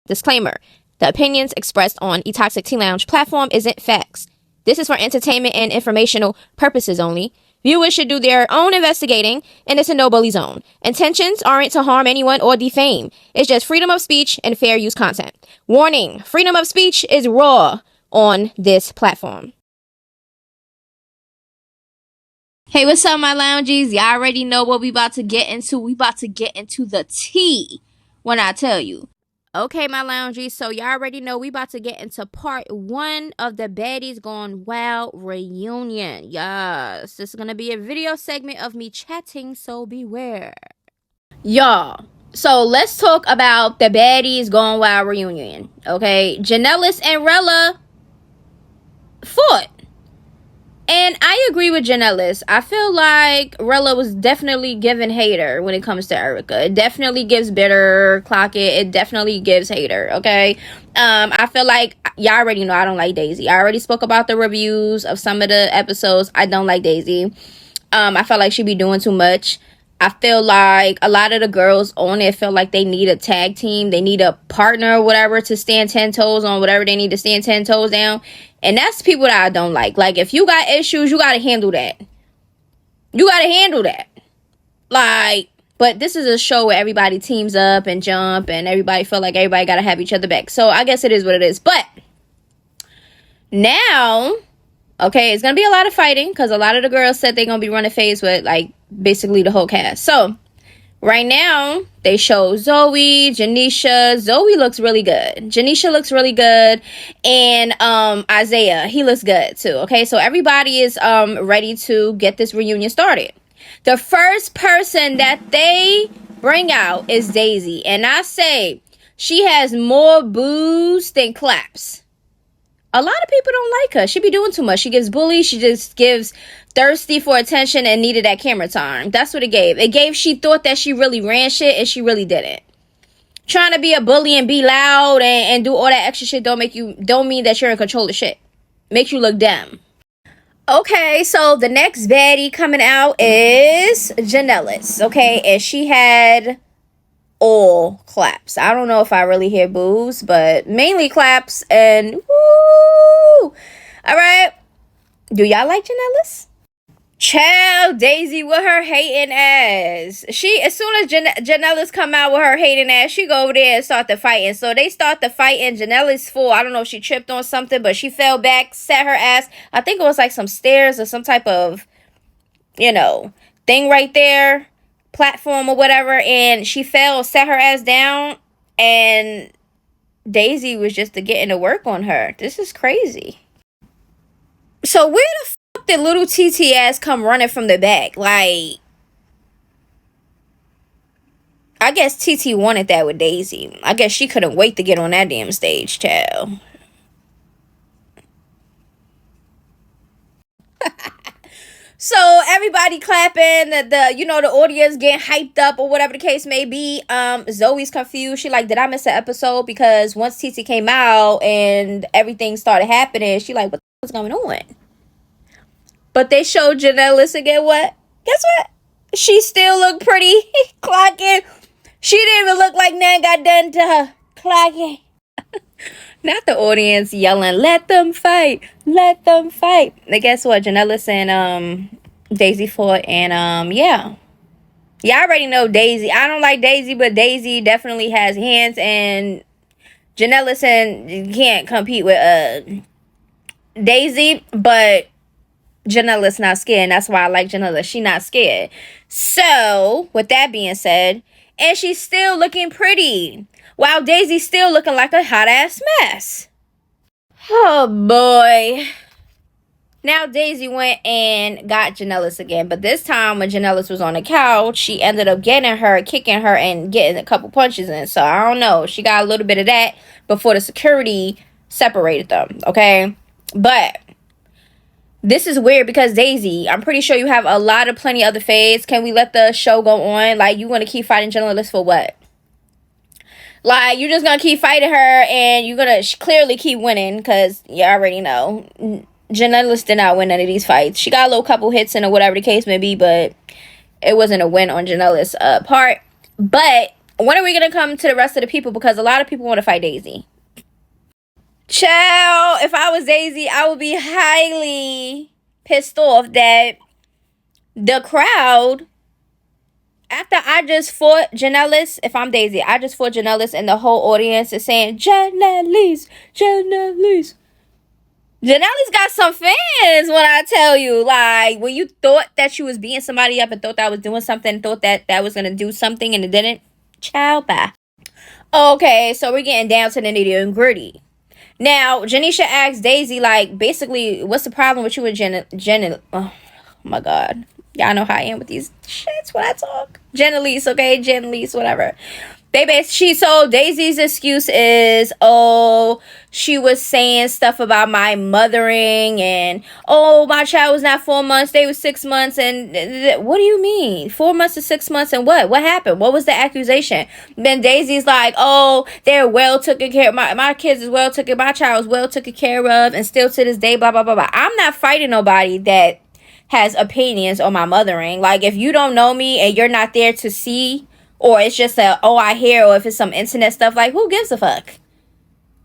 Disclaimer. The opinions expressed on eToxic Tea Lounge platform isn't facts. This is for entertainment and informational purposes only. Viewers should do their own investigating, and it's a no bully zone. Intentions aren't to harm anyone or defame. It's just freedom of speech and fair use content. Warning, freedom of speech is raw on this platform. Hey, what's up, my loungies? Y'all already know what we about to get into. We about to get into the tea when I tell you. Okay, my loungies, so y'all already know we about to get into part 1 of the Baddies Gone Wild reunion. Yes, this is going to be a video segment of me chatting, so beware. Y'all, so let's talk about the Baddies Gone Wild reunion, okay? Janellis and Rella fought. And I agree with Janellis. I feel like Rella was definitely giving hater when it comes to Erica. It definitely gives bitter, clock it. It definitely gives hater, okay? I feel like, y'all already know I don't like Daisy. I already spoke about the reviews of some of the episodes. I don't like Daisy. I felt like she be doing too much. I feel like a lot of the girls on it feel like they need a tag team. They need a partner or whatever to stand 10 toes on whatever they need to stand 10 toes down. And that's people that I don't like. Like, if you got issues, you got to handle that. You got to handle that. Like, but this is a show where everybody teams up and jump and everybody feel like everybody got to have each other back. So I guess it is what it is. But now, okay, it's going to be a lot of fighting because a lot of the girls said they're going to be running phase with, like, basically the whole cast. So right now they show Zoe, Janisha. Zoe looks really good. Janisha looks really good. And Isaiah, he looks good too. Okay, so everybody is ready to get this reunion started. The first person that they bring out is Daisy. And I say she has more boos than claps. A lot of people don't like her. She be doing too much. She gives bully. She just gives thirsty for attention and needed that camera time. That's what it gave. It gave she thought that she really ran shit and she really didn't. Trying to be a bully and be loud and do all that extra shit don't mean that you're in control of shit. Makes you look dumb. Okay, so the next baddie coming out is Janellis. Okay, and she had all claps. I don't know if I really hear boos, but mainly claps and woo. All right, do y'all like Janellis? Child, Daisy with her hating ass. She, as soon as Janellis come out with her hating ass, she go over there and start the fighting. So they start the fight and Janellis fall. I don't know if she tripped on something, but she fell back, sat her ass. I think it was like some stairs or some type of, thing right there, platform or whatever, and she fell, sat her ass down, and Daisy was just getting to work on her. This is crazy. So where the fuck did little TT ass come running from the back? Like, I guess TT wanted that with Daisy. I guess she couldn't wait to get on that damn stage, child. So everybody clapping, the audience getting hyped up or whatever the case may be. Zoe's confused. She like, did I miss an episode? Because once TT came out and everything started happening, she like, what the fuck is going on? But they showed Janellis again. What? Guess what? She still looked pretty. Clocking. She didn't even look like nothing got done to her. Clocking. Not the audience yelling, let them fight, let them fight. And guess what? Janellis and Daisy fought, and yeah. Y'all already know Daisy. I don't like Daisy, but Daisy definitely has hands, and Janellis and can't compete with Daisy, but Janellis not scared, and that's why I like Janellis. She not scared. So, with that being said, and she's still looking pretty. While Daisy's still looking like a hot-ass mess. Oh, boy. Now Daisy went and got Janellis again. But this time when Janellis was on the couch, she ended up getting her, kicking her, and getting a couple punches in. So, I don't know. She got a little bit of that before the security separated them, okay? But this is weird because Daisy, I'm pretty sure you have a lot of plenty other fades. Can we let the show go on? Like, you want to keep fighting Janellis for what? Like, you're just going to keep fighting her and you're going to clearly keep winning because you already know. Janellis did not win none of these fights. She got a little couple hits in or whatever the case may be, but it wasn't a win on Janellis' part. But When are we gonna come to the rest of the people? Because a lot of people want to fight Daisy. Child, if I was Daisy, I would be highly pissed off that the crowd, after I just fought Janellis, if I'm Daisy, I just fought Janellis and the whole audience is saying, Janellis, Janellis. Janelli's got some fans when I tell you. Like, when you thought that you was beating somebody up and thought that was doing something, thought that that was going to do something and it didn't, child, bye. Okay, so we're getting down to the nitty and gritty. Now, Janisha asked Daisy, like, basically, what's the problem with you and Jen? Oh, my God. Y'all know how I am with these shits when I talk. Jenelise, okay? Jenelise, whatever. So Daisy's excuse is, oh, she was saying stuff about my mothering and, oh, my child was not 4 months, they was 6 months. And what do you mean? 4 months to 6 months and what? What happened? What was the accusation? Then Daisy's like, oh, they're well taken care of. My kids is well taken, my child is well taken care of and still to this day, blah, blah, blah, blah. I'm not fighting nobody that has opinions on my mothering. Like, if you don't know me and you're not there to see, or it's just a, oh, I hear, or if it's some internet stuff, like, who gives a fuck?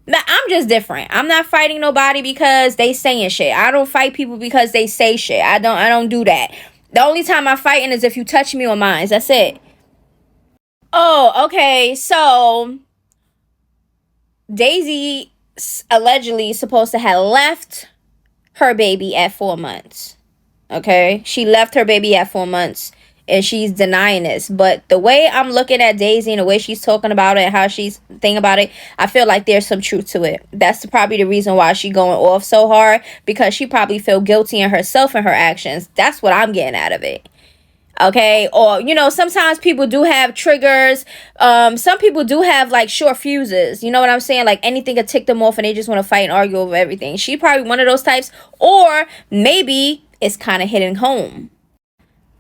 Now, I'm just different. I'm not fighting nobody because they saying shit. I don't fight people because they say shit. I don't do that. The only time I'm fighting is if you touch me on mine. That's it. Oh, okay. So Daisy allegedly supposed to have left her baby at 4 months. Okay, she left her baby at 4 months and she's denying this. But the way I'm looking at Daisy and the way she's talking about it and how she's thinking about it, I feel like there's some truth to it. That's probably the reason why she's going off so hard, because she probably feel guilty in herself and her actions. That's what I'm getting out of it. Okay, or, you know, sometimes people do have triggers. Some people do have, like, short fuses. You know what I'm saying? Like, anything could tick them off and they just want to fight and argue over everything. She probably one of those types. Or maybe it's kind of hitting home.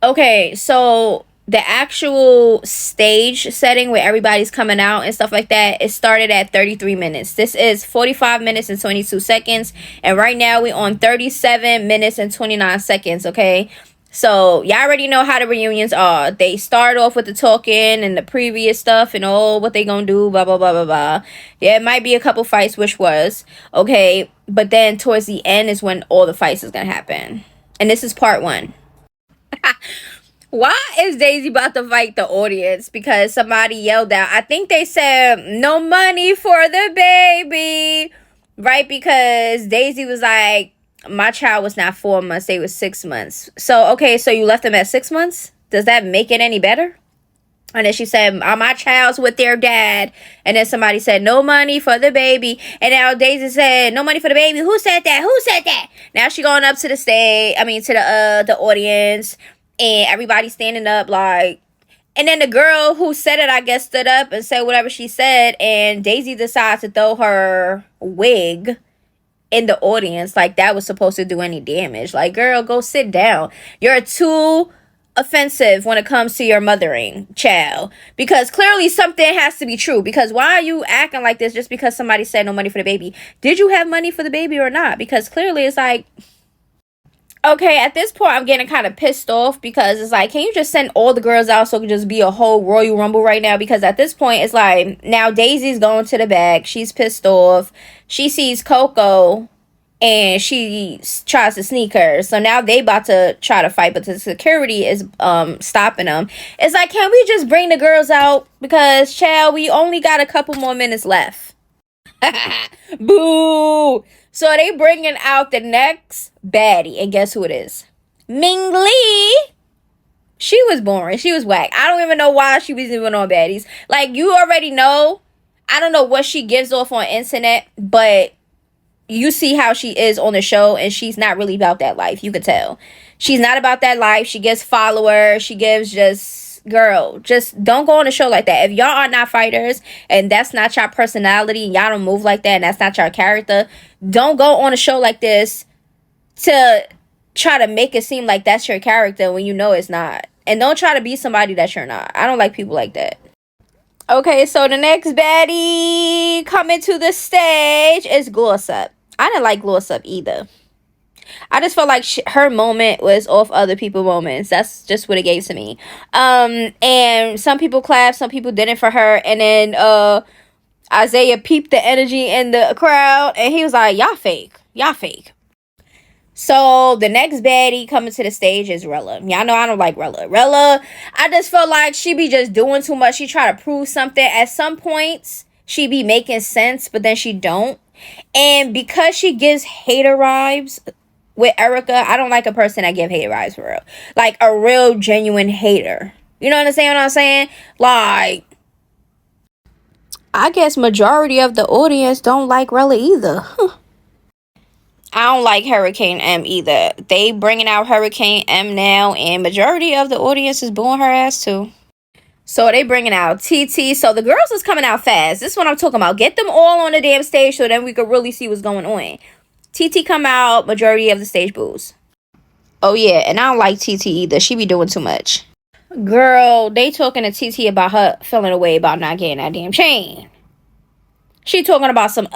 Okay, so the actual stage setting where everybody's coming out and stuff like that, it started at 33 minutes. This is 45 minutes and 22 seconds. And right now we're on 37 minutes and 29 seconds, okay? So y'all already know how the reunions are. They start off with the talking and the previous stuff and what they gonna do, blah, blah, blah, blah, blah. Yeah, it might be a couple fights, which was, okay. But then towards the end is when all the fights is gonna happen. And this is part 1. Why is Daisy about to fight the audience? Because somebody yelled out. I think they said, no money for the baby. Right? Because Daisy was like, my child was not 4 months. They was 6 months. So, okay, so you left them at 6 months? Does that make it any better? And then she said, my child's with their dad. And then somebody said, no money for the baby. And now Daisy said, no money for the baby. Who said that? Who said that? Now she going up to the stage. I mean, to the audience. And everybody standing up like. And then the girl who said it, I guess, stood up and said whatever she said. And Daisy decides to throw her wig in the audience. Like that was supposed to do any damage. Like, girl, go sit down. You're too offensive when it comes to your mothering child, because clearly something has to be true. Because why are you acting like this just because somebody said no money for the baby? Did you have money for the baby or not? Because clearly it's like, okay, at this point I'm getting kind of pissed off, because it's like, can you just send all the girls out so it can just be a whole Royal Rumble right now? Because at this point it's like, now Daisy's going to the back, she's pissed off, she sees Coco and she tries to sneak her. So now they about to try to fight, but the security is stopping them. It's like, can we just bring the girls out? Because, child, we only got a couple more minutes left. Boo! So they bringing out the next baddie. And guess who it is? Ming Lee. She was boring. She was whack. I don't even know why she was even on Baddies. Like, you already know. I don't know what she gives off on internet, but you see how she is on the show, and she's not really about that life. You could tell. She's not about that life. She gives followers. She gives just, girl, just don't go on a show like that. If y'all are not fighters, and that's not your personality, and y'all don't move like that, and that's not your character, don't go on a show like this to try to make it seem like that's your character when you know it's not. And don't try to be somebody that you're not. I don't like people like that. Okay, so the next baddie coming to the stage is Gloss Up. I didn't like Gloss Up either. I just felt like her moment was off other people's moments. That's just what it gave to me. And some people clapped, some people didn't for her. And then Isaiah peeped the energy in the crowd, and he was like, y'all fake. Y'all fake. So the next baddie coming to the stage is Rella. Y'all know I don't like Rella. Rella, I just felt like she be just doing too much. She try to prove something. At some points, she be making sense, but then she don't. And because she gives hater vibes with Erica, I don't like a person that give hater vibes for real. Like a real genuine hater. You know what I'm saying? Like, I guess majority of the audience don't like Rella either. I don't like Hurricane M either. They bringing out Hurricane M now, and majority of the audience is booing her ass too. So they bringing out TT. So the girls is coming out fast. This is what I'm talking about. Get them all on the damn stage so then we could really see what's going on. TT come out, majority of the stage boos. Oh yeah, and I don't like TT either. She be doing too much. Girl, they talking to TT about her feeling away about not getting that damn chain. She talking about some,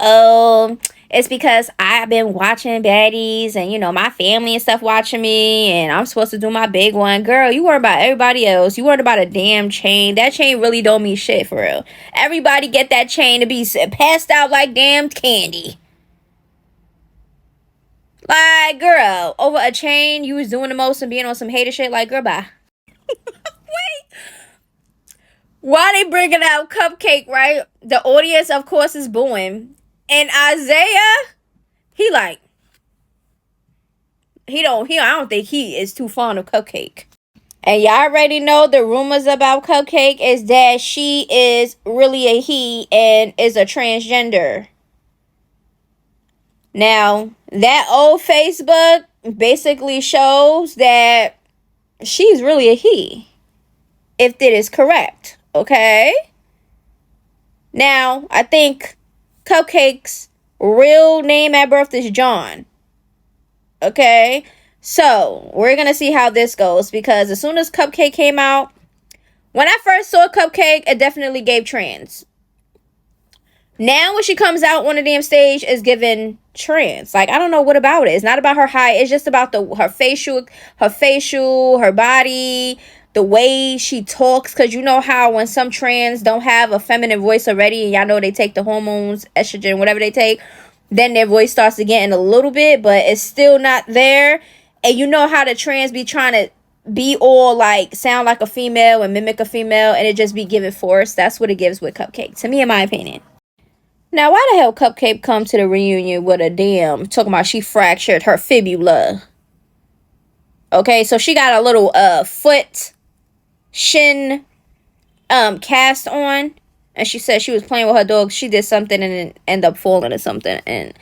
it's because I've been watching Baddies and, you know, my family and stuff watching me and I'm supposed to do my big one. Girl, you worry about everybody else. You worried about a damn chain. That chain really don't mean shit for real. Everybody get that chain to be passed out like damn candy. Like, girl, over a chain, you was doing the most and being on some hater shit. Like, girl, bye. Wait. Why they bringing out Cupcake, right? The audience, of course, is booing. And Isaiah, he like, I don't think he is too fond of Cupcake. And y'all already know the rumors about Cupcake is that she is really a he and is a transgender. Now, that old Facebook basically shows that she's really a he. If that is correct. Okay? Now, I think Cupcake's real name at birth is John. Okay? So, we're going to see how this goes. Because as soon as Cupcake came out, when I first saw Cupcake, it definitely gave trans. Now, when she comes out on the damn stage, it's giving trans. Like, I don't know what about it. It's not about her height. It's just about her facial, her body, the way she talks. Because you know how when some trans don't have a feminine voice already, and y'all know they take the hormones, estrogen, whatever they take, then their voice starts to get in a little bit, but it's still not there. And you know how the trans be trying to be all like sound like a female and mimic a female, and it just be giving force. That's what it gives with Cupcake, to me, in my opinion. Now, why the hell Cupcake come to the reunion with a damn talking about she fractured her fibula? Okay, so she got a little foot shin cast on, and she said she was playing with her dog. She did something and it ended up falling or something. And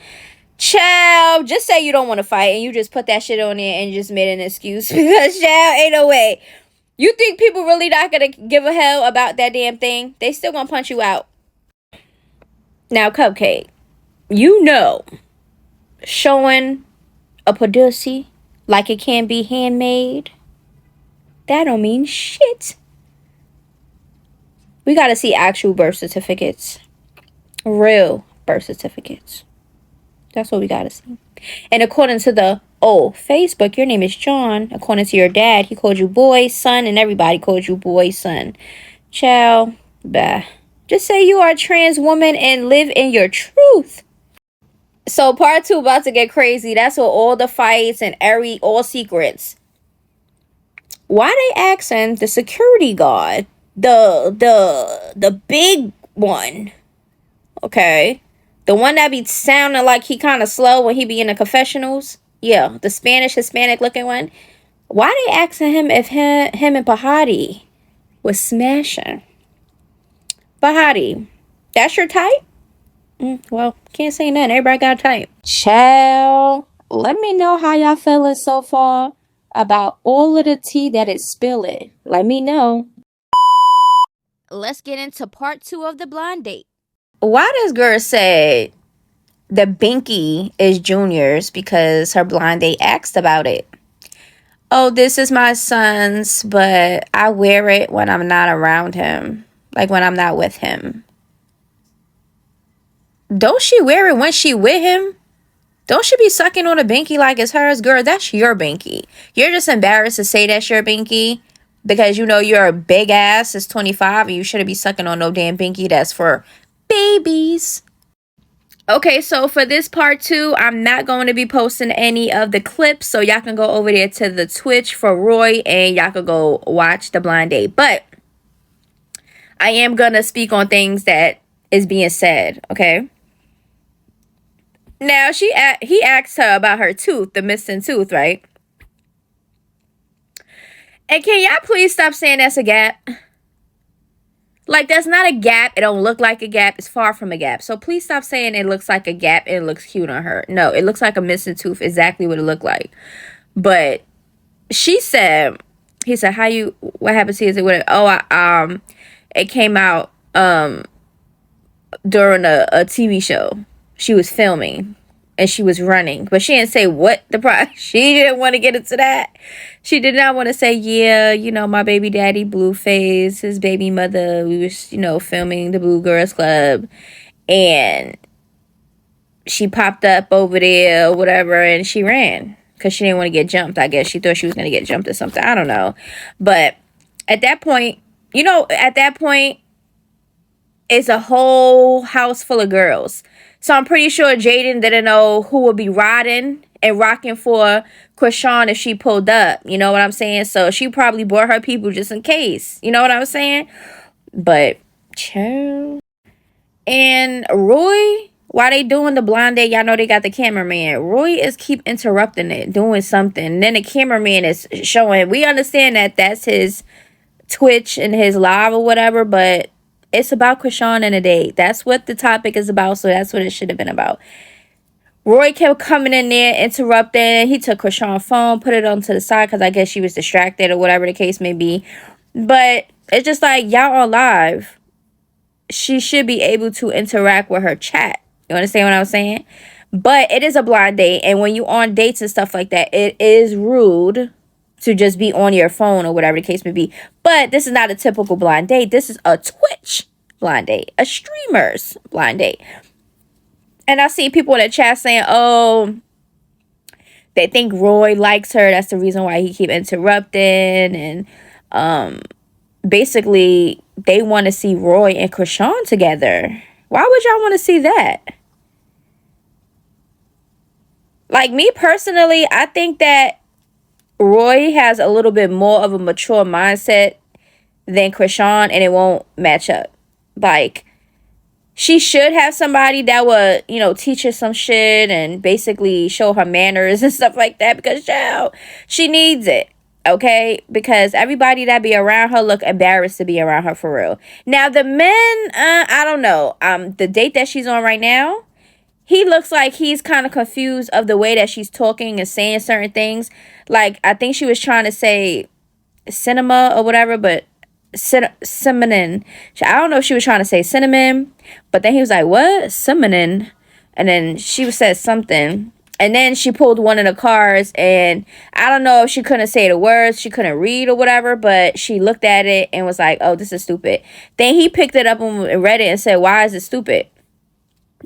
child, just say you don't want to fight and you just put that shit on there and you just made an excuse because child, ain't no way. You think people really not gonna give a hell about that damn thing? They still gonna punch you out. Now, Cupcake, you know, showing a pussy like it can be handmade, that don't mean shit. We gotta see actual birth certificates. Real birth certificates. That's what we gotta see. And according to the Facebook, your name is John. According to your dad, he called you boy, son, and everybody called you boy, son. Child, bah. Just say you are a trans woman and live in your truth. So part 2 about to get crazy. That's what all the fights and all secrets. Why they asking the security guard, the big one, okay, the one that be sounding like he kind of slow when he be in the confessionals, yeah, the Spanish Hispanic looking one. Why they asking him if him and Bahati was smashing? Bahati, that's your type? Well, can't say nothing. Everybody got a type. Child, let me know how y'all feeling so far about all of the tea that is spilling. Let me know. Let's get into part 2 of the blind date. Why does girl say the binky is Junior's? Because her blind date asked about it. Oh, this is my son's, but I wear it when I'm not around him. Like when I'm not with him. Don't she wear it when she with him? Don't you be sucking on a binky like it's hers, girl? That's your binky. You're just embarrassed to say that's your binky because you know you're a big ass. It's 25 and you shouldn't be sucking on no damn binky that's for babies. Okay, so for this part 2, I'm not going to be posting any of the clips, so y'all can go over there to the Twitch for Roy and y'all can go watch the blind date. But I am going to speak on things that is being said, okay? Now, he asked her about her tooth, the missing tooth, right? And can y'all please stop saying that's a gap? Like, that's not a gap. It don't look like a gap. It's far from a gap. So please stop saying it looks like a gap and it looks cute on her. No, it looks like a missing tooth. Exactly what it looked like. But he said, what happened to you? Is it what? It came out during a TV show. She was filming and she was running, but she didn't say what the price. She didn't want to get into that. She did not want to say, yeah, you know, my baby daddy BLueface, his baby mother, we was, you know, filming the Blue Girls Club, and she popped up over there or whatever, and she ran because she didn't want to get jumped. I guess she thought she was going to get jumped or something. I don't know. But at that point, it's a whole house full of girls. So I'm pretty sure Jaden didn't know who would be riding and rocking for Chrisean if she pulled up. You know what I'm saying? So she probably brought her people just in case. You know what I'm saying? But, chill. And Roy, while they doing the blind date, y'all know they got the cameraman. Roy is keep interrupting it, doing something. And then the cameraman is showing. We understand that that's his Twitch and his live or whatever, but it's about Chrisean and a date. That's what the topic is about, so that's what it should have been about. Roy kept coming in there, interrupting. He took Chrisean's phone, put it onto the side, because I guess she was distracted or whatever the case may be. But it's just like, y'all are live. She should be able to interact with her chat. You understand what I'm saying? But it is a blind date, and when you on dates and stuff like that, it is rude to just be on your phone or whatever the case may be. But this is not a typical blind date. This is a Twitch blind date, a streamer's blind date. And I see people in the chat saying, oh, they think Roy likes her. That's the reason why he keep interrupting. And basically, they want to see Roy and Chrisean together. Why would y'all want to see that? Like, me personally, I think that Roy has a little bit more of a mature mindset than Chrisean, and it won't match up. Like, she should have somebody that would, you know, teach her some shit and basically show her manners and stuff like that, because, she needs it, okay? Because everybody that be around her look embarrassed to be around her for real. Now, the men, I don't know. The date that she's on right now, he looks like he's kind of confused of the way that she's talking and saying certain things. Like, I think she was trying to say cinema or whatever, but cinnamon. I don't know if she was trying to say cinnamon, but then he was like, what? Cinnamon. And then she said something. And then she pulled one of the cards, and I don't know if she couldn't say the words, she couldn't read or whatever, but she looked at it and was like, oh, this is stupid. Then he picked it up and read it and said, why is it stupid?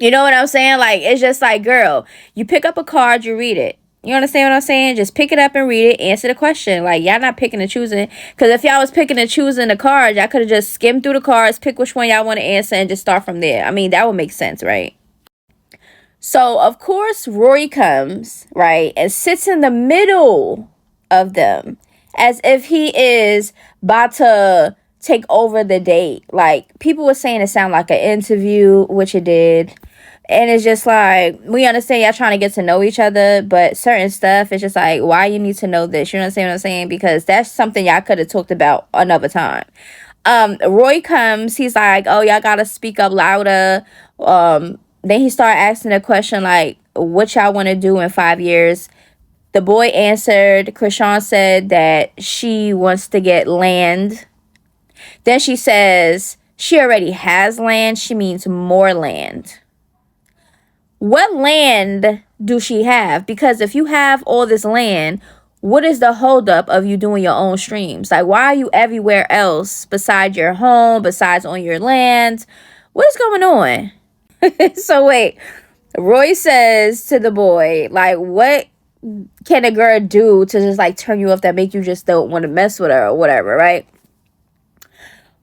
You know what I'm saying? Like, it's just like, girl, you pick up a card, you read it. You understand what I'm saying? Just pick it up and read it. Answer the question. Like, y'all not picking and choosing. Because if y'all was picking and choosing the cards, y'all could have just skimmed through the cards, pick which one y'all want to answer, and just start from there. I mean, that would make sense, right? So, of course, Rory comes, right, and sits in the middle of them as if he is about to take over the date. Like, people were saying it sounded like an interview, which it did. And it's just like, we understand y'all trying to get to know each other, but certain stuff, it's just like, why you need to know this? You understand what I'm saying? Because that's something y'all could have talked about another time. Roy comes, he's like, oh, y'all gotta speak up louder. Then he started asking a question like, what y'all want to do in 5 years? The boy answered, Chrisean said that she wants to get land. Then she says she already has land. She means more land. What land do she have? Because if you have all this land, what is the holdup of you doing your own streams? Like, why are you everywhere else besides your home, besides on your land? What is going on? So wait, Roy says to the boy, like, what can a girl do to just like turn you off that make you just don't want to mess with her or whatever, right?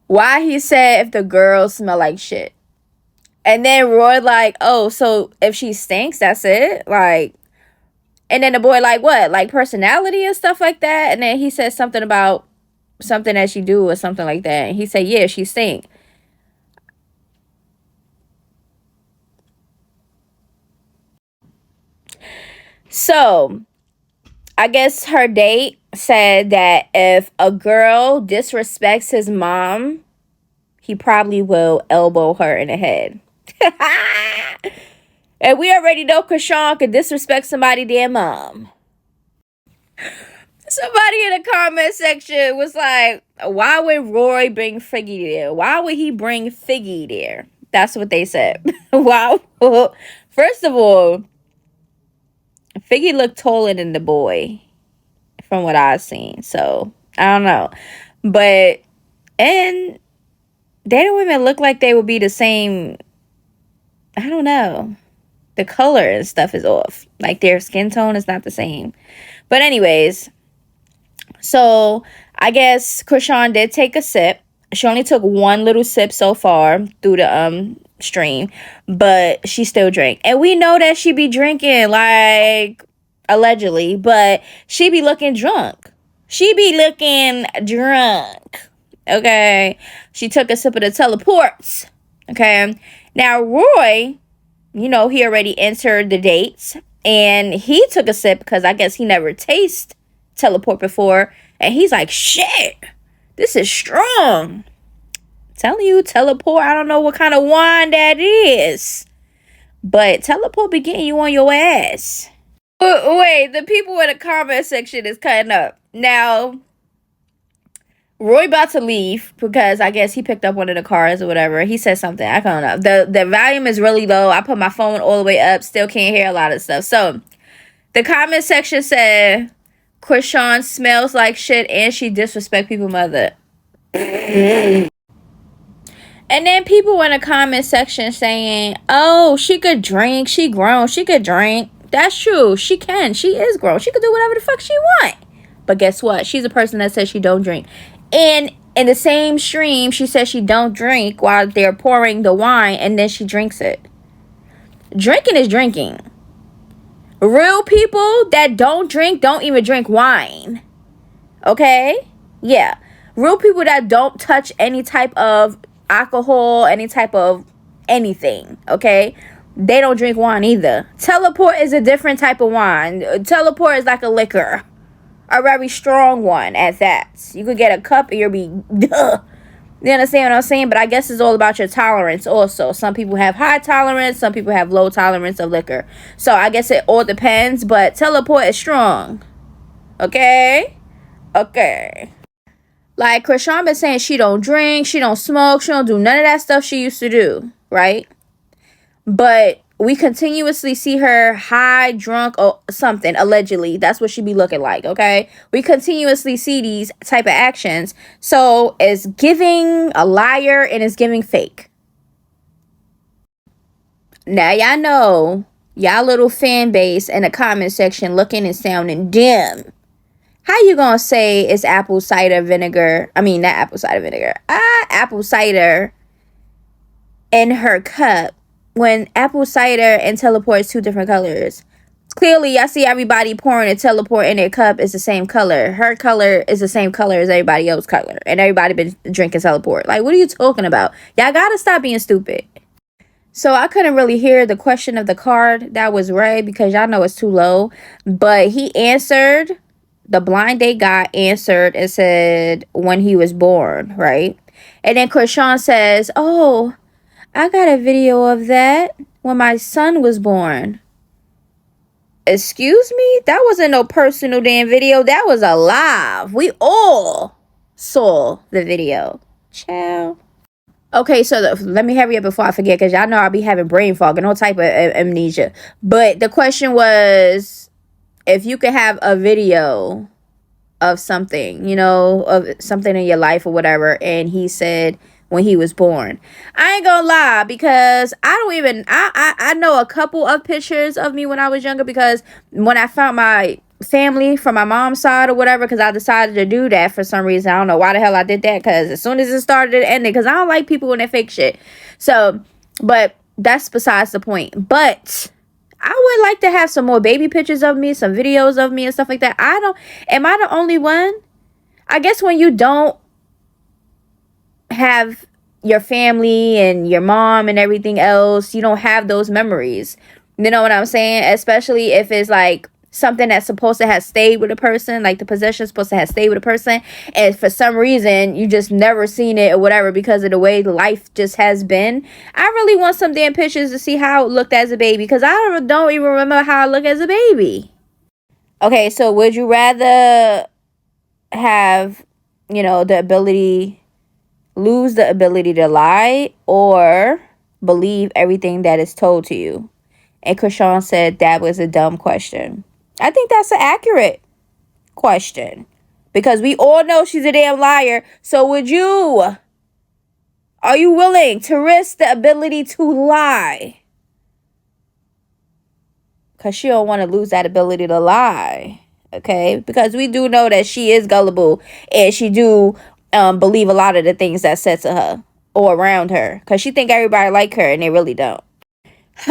Why he said if the girl smell like shit. And then Roy like, oh, so if she stinks, that's it? Like, and then the boy like, what? Like personality and stuff like that? And then he said something about something that she do or something like that. And he said, yeah, she stink. So, I guess her date said that if a girl disrespects his mom, he probably will elbow her in the head. And we already know Chrisean could disrespect somebody their mom. Somebody in the comment section was like, why would Roy bring Figgy there? Why would he bring Figgy there? That's what they said. Wow. First of all, Figgy looked taller than the boy from what I've seen. So, I don't know. But, and they don't even look like they would be the same. I don't know. The color and stuff is off. Like, their skin tone is not the same. But anyways, so I guess Chrisean did take a sip. She only took one little sip so far through the stream, but she still drank. And we know that she be drinking, like, allegedly, but she be looking drunk. She be looking drunk. Okay. She took a sip of the teleports. Okay. Now, Roy, you know, he already entered the dates. And he took a sip because I guess he never tasted teleport before. And he's like, shit, this is strong. Telling you, teleport, I don't know what kind of wine that is. But teleport be getting you on your ass. Wait, the people in the comment section is cutting up. Now, Roy about to leave because I guess he picked up one of the cars or whatever. He said something. I don't know. The volume is really low. I put my phone all the way up. Still can't hear a lot of stuff. So, the comment section said, Chrisean smells like shit and she disrespect people's mother. And then people in the comment section saying, oh, she could drink. She grown. She could drink. That's true. She can. She is grown. She could do whatever the fuck she want. But guess what? She's a person that says she don't drink. And in the same stream, she says she don't drink while they're pouring the wine and then she drinks it. Drinking is drinking. Real people that don't drink don't even drink wine. Okay? Yeah. Real people that don't touch any type of alcohol, any type of anything. Okay? They don't drink wine either. Teleport is a different type of wine. Teleport is like a liquor. A very strong one at that. You could get a cup and you'll be duh. You understand what I'm saying? But I guess it's all about your tolerance also. Some people have high tolerance. Some people have low tolerance of liquor. So I guess it all depends. But teleport is strong. Okay? Okay. Like Chrisean been saying she don't drink. She don't smoke. She don't do none of that stuff she used to do. Right? But we continuously see her high, drunk, or something, allegedly. That's what she be looking like, okay? We continuously see these type of actions. So, it's giving a liar and it's giving fake. Now, y'all know, y'all little fan base in the comment section looking and sounding dim. How you gonna say it's apple cider vinegar? I mean, not apple cider vinegar. Apple cider in her cup. When apple cider and teleport is two different colors. Clearly, I see everybody pouring a teleport in their cup is the same color. Her color is the same color as everybody else's color. And everybody been drinking teleport. Like, what are you talking about? Y'all gotta stop being stupid. So, I couldn't really hear the question of the card that was read because y'all know it's too low. But he answered, the blind date guy answered and said when he was born, right? And then Chrisean says, oh, I got a video of that when my son was born. Excuse me? That wasn't no personal damn video. That was a live. We all saw the video. Ciao. Okay, so let me hurry up before I forget because y'all know I'll be having brain fog and all type of amnesia. But the question was, if you could have a video of something, you know, of something in your life or whatever, and he said when he was born. I ain't gonna lie, because I know a couple of pictures of me when I was younger, because when I found my family from my mom's side or whatever, because I decided to do that for some reason. I don't know why the hell I did that, because as soon as it started, it ended, because I don't like people when they fake shit. So, but that's besides the point. But I would like to have some more baby pictures of me, some videos of me and stuff like that. Am I the only one? I guess when you don't have your family and your mom and everything else, you don't have those memories. You know what I'm saying? Especially if it's like something that's supposed to have stayed with a person, like the possession is supposed to have stayed with a person, and for some reason you just never seen it or whatever because of the way life just has been. I really want some damn pictures to see how it looked as a baby, because I don't even remember how I look as a baby. Okay, so would you rather have, lose the ability to lie, or believe everything that is told to you? And Chrisean said that was a dumb question. I think that's an accurate question, because we all know she's a damn liar. So are you willing to risk the ability to lie? Because she don't want to lose that ability to lie. Okay? Because we do know that she is gullible, and she do believe a lot of the things that's said to her or around her, because she think everybody like her and they really don't.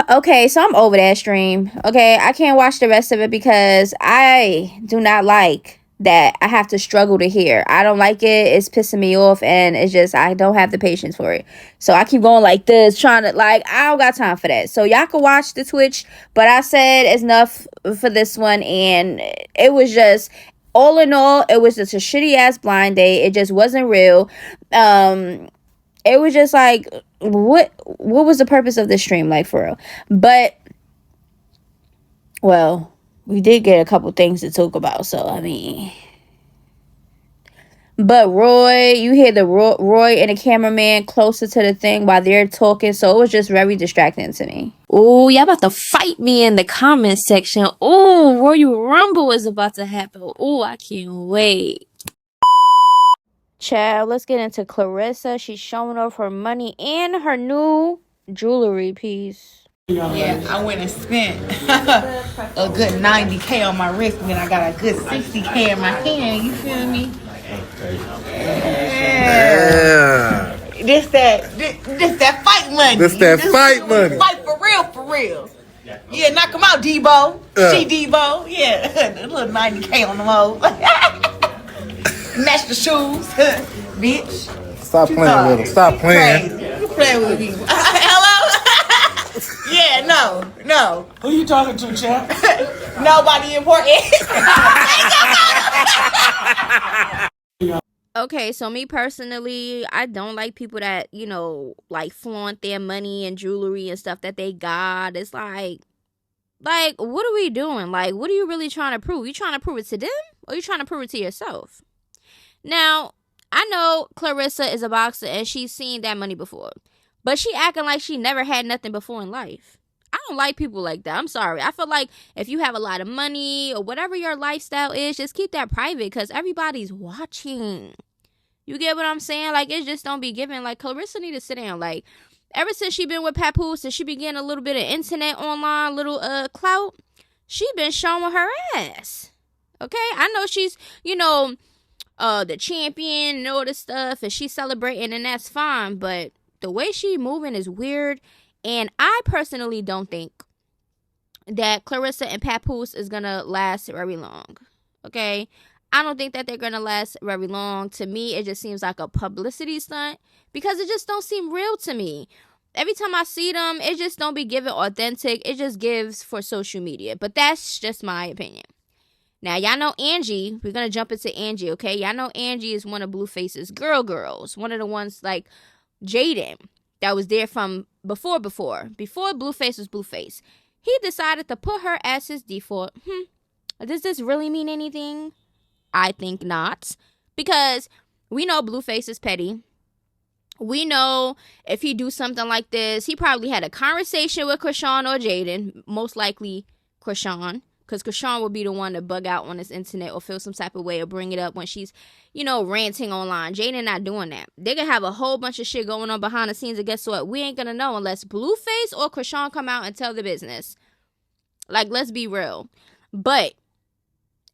Okay, so I'm over that stream. Okay, I can't watch the rest of it because I do not like that I have to struggle to hear. I don't like it. It's pissing me off, and it's just, I don't have the patience for it. So I keep going like this, trying to, I don't got time for that. So y'all can watch the Twitch, but I said it's enough for this one, and it was just, all in all, it was just a shitty ass blind date. It just wasn't real. It was just like, what was the purpose of this stream, like, for real? But, well, we did get a couple things to talk about, so, I mean. But Roy, you hear the Roy and the cameraman closer to the thing while they're talking, so it was just very distracting to me. Oh, y'all about to fight me in the comment section. Oh, Royal Rumble is about to happen. Oh, I can't wait. Child, let's get into Claressa. She's showing off her money and her new jewelry piece. Yeah, I went and spent a good 90K on my wrist, and then I got a good 60K in my hand. You feel me? Yeah. This that fight money. This fight money. Fight for real. Yeah, knock him out, Debo. She Debo. Yeah, a little 90K on the hoe. Match the shoes, bitch. Stop playing with him. Stop playing. You playing with me? Hello? Yeah, no. Who you talking to, champ? Nobody important. Okay, so me personally, I don't like people that, flaunt their money and jewelry and stuff that they got. It's like, what are we doing? Like, what are you really trying to prove? You trying to prove it to them, or you trying to prove it to yourself? Now, I know Claressa is a boxer and she's seen that money before, but she acting like she never had nothing before in life. I don't like people like that. I'm sorry. I feel like if you have a lot of money or whatever your lifestyle is, just keep that private, because everybody's watching. You get what I'm saying? Like, it just don't be given. Like, Claressa need to sit down. Like, ever since she been with Papoose and she been getting a little bit of internet online, little clout, she been showing her ass. Okay? I know she's, the champion and all this stuff, and she's celebrating, and that's fine, but the way she moving is weird, and I personally don't think that Claressa and Papoose is gonna last very long. Okay? I don't think that they're gonna last very long. To me, it just seems like a publicity stunt, because it just don't seem real to me. Every time I see them, it just don't be given authentic. It just gives for social media, but that's just my opinion. Now, y'all know Angie. We're going to jump into Angie, okay? Y'all know Angie is one of BLueface's girls. One of the ones like Jaden that was there from before BLueface was BLueface. He decided to put her as his default. Does this really mean anything? I think not. Because we know BLueface is petty. We know if he do something like this, he probably had a conversation with Chrisean or Jaden. Most likely Chrisean. Because Chrisean will be the one to bug out on this internet or feel some type of way or bring it up when she's, you know, ranting online. Jaden not doing that. They can have a whole bunch of shit going on behind the scenes, and guess what? We ain't gonna know unless BLueface or Chrisean come out and tell the business. Like, let's be real. But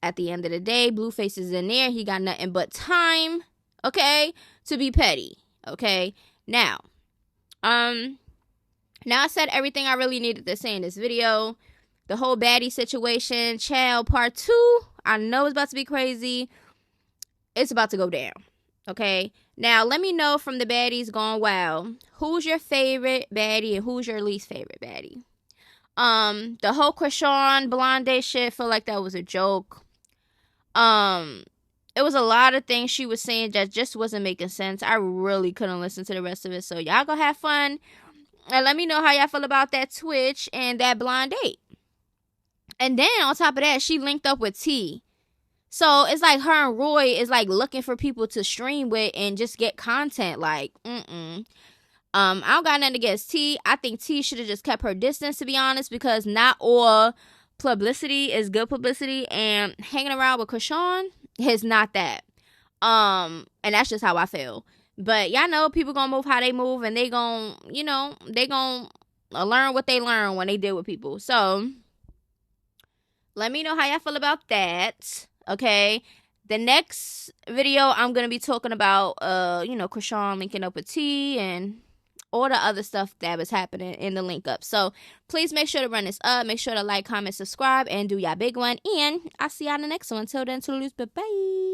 at the end of the day, BLueface is in there. He got nothing but time, okay, to be petty, okay? Now I said everything I really needed to say in this video. The whole baddie situation, child part 2. I know it's about to be crazy. It's about to go down. Okay? Now, let me know from the baddies gone wild. Who's your favorite baddie and who's your least favorite baddie? The whole Chrisean Blonde shit, feel like that was a joke. It was a lot of things she was saying that just wasn't making sense. I really couldn't listen to the rest of it. So y'all go have fun. And let me know how y'all feel about that Twitch and that blind date. And then on top of that, she linked up with T. So it's like her and Roy is like looking for people to stream with and just get content. Like, I don't got nothing against T. I think T should have just kept her distance, to be honest, because not all publicity is good publicity, and hanging around with Chrisean is not that. And that's just how I feel. But y'all know people gonna move how they move, and they gonna, you know, they gonna learn what they learn when they deal with people. So let me know how y'all feel about that. Okay. The next video I'm gonna be talking about you know, Chrisean linking up with T and all the other stuff that was happening in the link up. So please make sure to run this up. Make sure to like, comment, subscribe, and do y'all big one. And I'll see y'all in the next one. Until then, toodaloo, bye-bye.